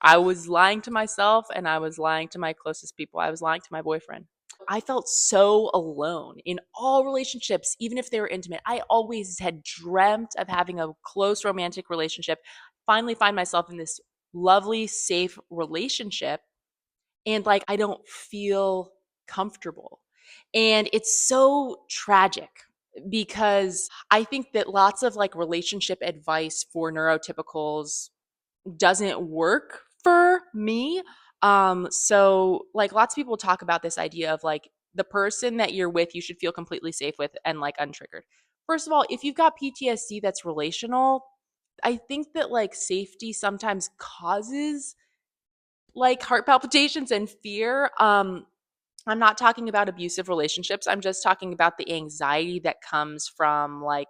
I was lying to myself and I was lying to my closest people. I was lying to my boyfriend. I felt so alone in all relationships, even if they were intimate. I always had dreamt of having a close romantic relationship. Finally, find myself in this lovely, safe relationship, and like I don't feel comfortable. And it's so tragic because I think that lots of like relationship advice for neurotypicals doesn't work for me. So like lots of people talk about this idea of like the person that you're with, you should feel completely safe with and like untriggered. First of all, if you've got PTSD that's relational, I think that like safety sometimes causes like heart palpitations and fear. I'm not talking about abusive relationships. I'm just talking about the anxiety that comes from like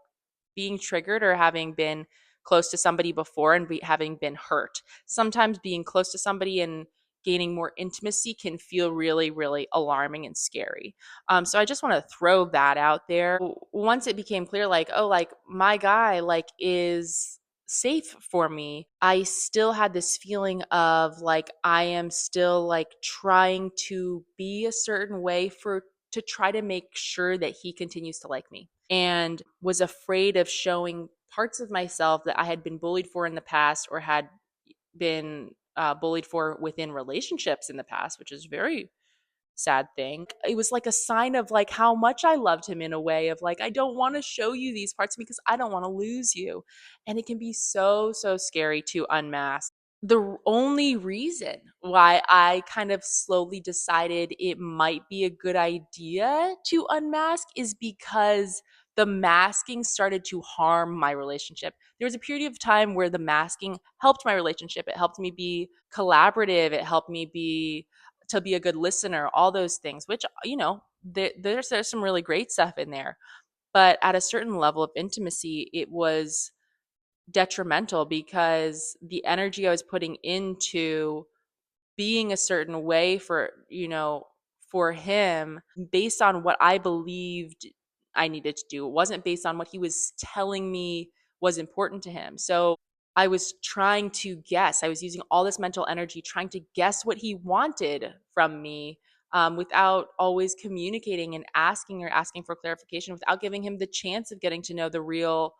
being triggered or having been close to somebody before and having been hurt. Sometimes being close to somebody and gaining more intimacy can feel really, really alarming and scary. So I just want to throw that out there. Once it became clear, like, oh, like my guy, like, is safe for me, I still had this feeling of like I am still like trying to be a certain way for to try to make sure that he continues to like me, and was afraid of showing parts of myself that I had been bullied for in the past or had been bullied for within relationships in the past, which is very sad thing. It was like a sign of like how much I loved him, in a way of like, I don't want to show you these parts of me because I don't want to lose you. And it can be so, so scary to unmask. The only reason why I kind of slowly decided it might be a good idea to unmask is because the masking started to harm my relationship. There was a period of time where the masking helped my relationship. It helped me be collaborative. It helped me be to be a good listener, all those things, which, there's some really great stuff in there. But at a certain level of intimacy, it was detrimental because the energy I was putting into being a certain way for, for him based on what I believed I needed to do. It wasn't based on what he was telling me was important to him. So I was trying to guess. I was using all this mental energy trying to guess what he wanted from me, without always communicating and asking or asking for clarification, without giving him the chance of getting to know the real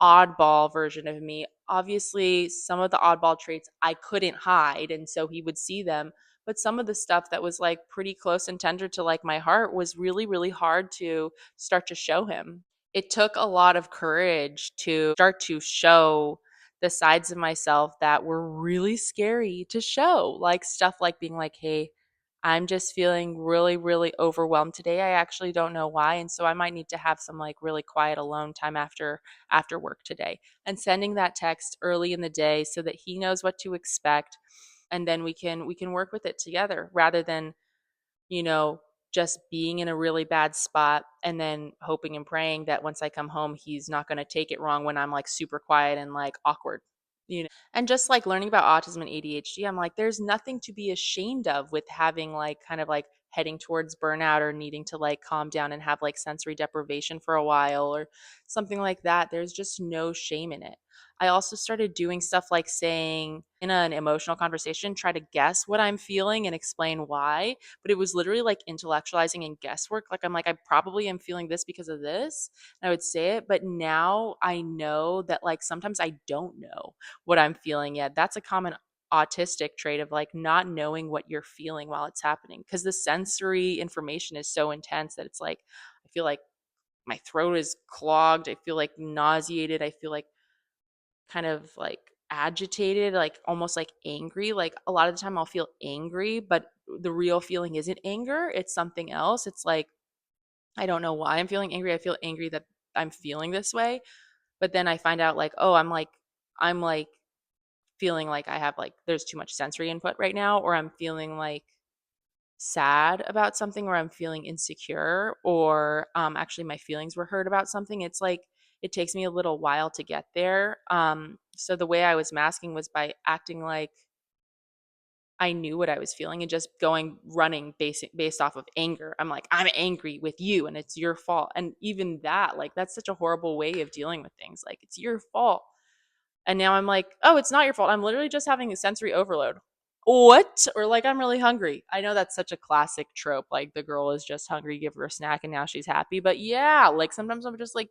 oddball version of me. Obviously, some of the oddball traits I couldn't hide, and so he would see them. But some of the stuff that was like pretty close and tender to like my heart was really, really hard to start to show him. It took a lot of courage to start to show the sides of myself that were really scary to show, like stuff like being like, hey, I'm just feeling really, really overwhelmed today. I actually don't know why. And so I might need to have some like really quiet alone time after work today. And sending that text early in the day so that he knows what to expect. And then we can work with it together rather than, you know, just being in a really bad spot and then hoping and praying that once I come home, he's not going to take it wrong when I'm like super quiet and like awkward. And just like learning about autism and ADHD, I'm like, there's nothing to be ashamed of with having like kind of like heading towards burnout or needing to like calm down and have like sensory deprivation for a while or something like that. There's just no shame in it. I also started doing stuff like saying in an emotional conversation, try to guess what I'm feeling and explain why. But it was literally like intellectualizing and guesswork. Like, I'm like, I probably am feeling this because of this. And I would say it. But now I know that like sometimes I don't know what I'm feeling yet. That's a common autistic trait of like not knowing what you're feeling while it's happening because the sensory information is so intense that it's like I feel like my throat is clogged, I feel like nauseated, I feel like kind of like agitated, like almost like angry. Like a lot of the time I'll feel angry, but the real feeling isn't anger, it's something else. It's like I don't know why I'm feeling angry. I feel angry that I'm feeling this way, but then I find out like, oh, I'm like feeling like I have like there's too much sensory input right now, or I'm feeling like sad about something, or I'm feeling insecure, or actually my feelings were hurt about something. It's like it takes me a little while to get there. So the way I was masking was by acting like I knew what I was feeling and just going running based off of anger. I'm like, I'm angry with you and it's your fault. And even that, like, that's such a horrible way of dealing with things. Like, it's your fault. And now I'm like, oh, it's not your fault. I'm literally just having a sensory overload. What? Or like, I'm really hungry. I know that's such a classic trope. Like, the girl is just hungry, give her a snack, and now she's happy. But yeah, like, sometimes I'm just like,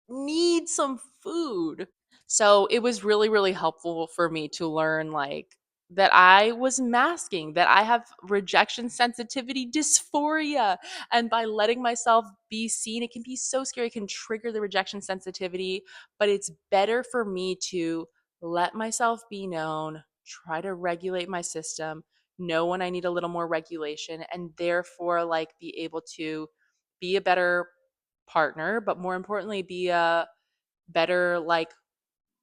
need some food. So it was really, really helpful for me to learn like that I was masking, that I have rejection sensitivity dysphoria. And by letting myself be seen, it can be so scary, it can trigger the rejection sensitivity. But it's better for me to let myself be known, try to regulate my system, know when I need a little more regulation, and therefore like be able to be a better partner, but more importantly, be a better like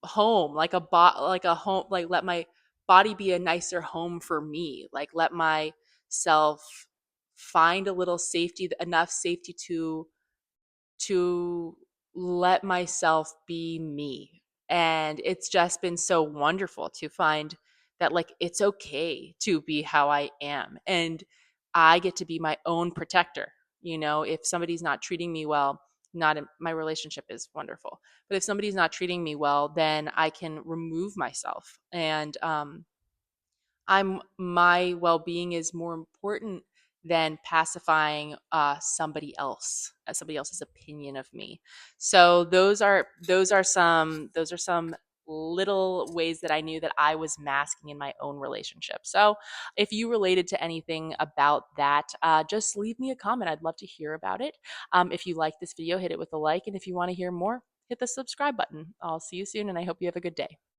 home, like like a home, like let my body be a nicer home for me, like let myself find a little safety, enough safety to let myself be me. And it's just been so wonderful to find that like it's okay to be how I am, and I get to be my own protector. You know, if somebody's not treating me well, not in, my relationship is wonderful, but if somebody's not treating me well, then I can remove myself. And I'm my well-being is more important than pacifying somebody else's opinion of me. So those are some little ways that I knew that I was masking in my own relationship. So if you related to anything about that, just leave me a comment. I'd love to hear about it. If you like this video, hit it with a like, and if you want to hear more, hit the subscribe button. I'll see you soon, and I hope you have a good day.